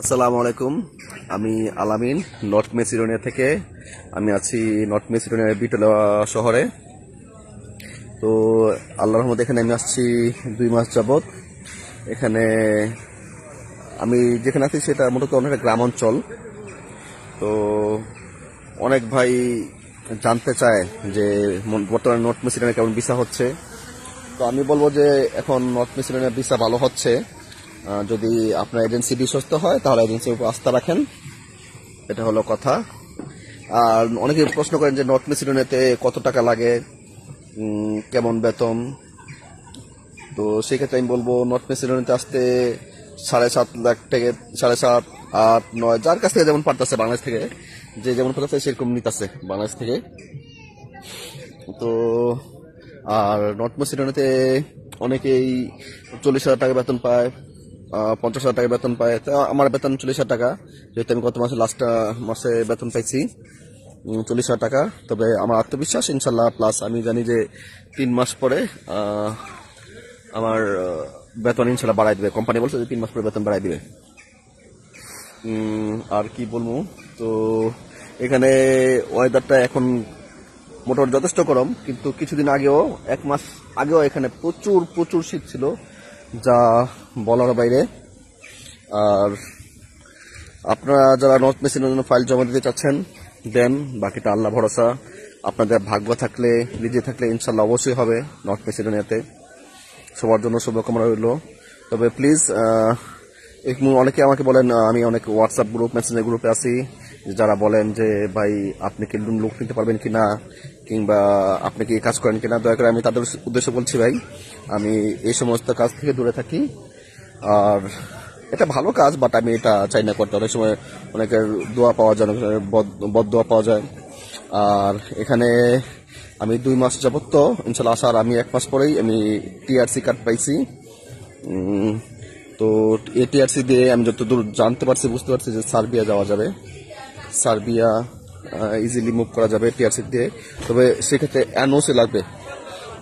আসসালামু আলাইকুম। আমি আলামিন, নর্থ মেসিডোনিয়া থেকে। আমি আছি নর্থ মেসিডোনিয়ার বিটলা শহরে। তো আল্লাহর রহমতে এখানে আমি আসছি 2 মাস যাবত। এখানে আমি যেখানে আছি সেটা মূলত অনেকটা গ্রাম অঞ্চল। তো অনেক ভাই জানতে চায় যে বর্তমানে নর্থ মেসিডোনিয়া কেমন ভিসা হচ্ছে। তো আমি বলবো যে এখন নর্থ মেসিডোনিয়া ভিসা ভালো হচ্ছে। যদি আপনার এজেন্সি বিশ্বস্ত হয় তাহলে এজেন্সির উপর আস্থা রাখেন, এটা হলো কথা। আর অনেকে প্রশ্ন করেন যে নর্থ মেসিডোনিয়াতে কত টাকা লাগে, কেমন বেতন। তো সেক্ষেত্রে আমি বলবো নর্থ মেসিডোনিয়াতে আসতে 7.5 লাখ থেকে 7.5, 8, 9 যার কাছ থেকে যেমন পারতেছে, বাংলাদেশ থেকে যে যেমন পারতেছে সেরকম নিতেছে বাংলাদেশ থেকে। তো আর নর্থ মেসিডোনিয়াতে অনেকেই 40,000 টাকা বেতন পায়, 50,000 টাকা বেতন পায়। তো আমার বেতন 40,000 টাকা, যেহেতু আমি গত মাসে লাস্ট মাসে বেতন পাইছি 40,000 টাকা। তবে আমার আত্মবিশ্বাস ইনশাল্লাহ, প্লাস আমি জানি যে 3 মাস পরে আমার বেতন ইনশাল্লাহ বাড়াই দিবে। কোম্পানি বলছে যে 3 মাস পরে বেতন বাড়াই দিবে। আর কি বলবো, তো এখানে ওয়েদারটা এখন মোটামুটি যথেষ্ট গরম, কিন্তু কিছুদিন আগেও 1 মাস আগেও এখানে প্রচুর প্রচুর শীত ছিল, যা বলার বাইরে। আর আপনারা যারা নর্থ মেসিডোনিয়ার জন্য ফাইল জমা দিতে চাচ্ছেন দেন, বাকিটা আল্লাহ ভরসা। আপনাদের ভাগ্য থাকলে, নিজে থাকলে ইনশাল্লাহ অবশ্যই হবে নর্থ মেসিডোনিয়াতে। সবার জন্য শুভকামনা রইল। তবে প্লিজ, অনেকে আমাকে বলেন, আমি অনেক হোয়াটসঅ্যাপ গ্রুপ, মেসেঞ্জার গ্রুপে আছি, যারা বলেন যে ভাই আপনি কি লোক নিতে পারবেন কিনা, কিংবা আপনি কি কাজ করেন কিনা। দয়া করে আমি তাদের উদ্দেশ্যে বলছি, ভাই আমি এই সমস্ত কাজ থেকে দূরে থাকি। আর এটা ভালো কাজ, বাট আমি এটা চাই না করতে। অনেক সময় অনেকের দোয়া পাওয়া যায়, অনেকের বদ দোয়া পাওয়া যায়। আর এখানে আমি 2 মাস যাবত, তো ইনশাল্লাহ আসার আমি 1 মাস পরেই আমি টিআরসি কার্ড পাইছি। তো এই টিআরসি দিয়ে আমি যতদূর জানতে পারছি, বুঝতে পারছি যে সার্বিয়া যাওয়া যাবে। সার্বিয়া ইজিলি মুভ করা যাবে টিআরসি দিয়ে। তবে সেক্ষেত্রে এনওসি লাগবে,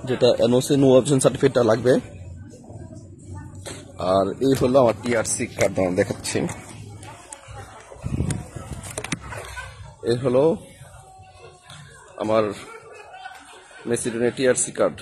যেটা এনওসি, নো অপশন সার্টিফিকেটটা লাগবে। আর এই হলো আমার টিআরসি কার্ড, দেখাচ্ছি। এই হলো আমার মেসিডোনিয়া টিআরসি কার্ড।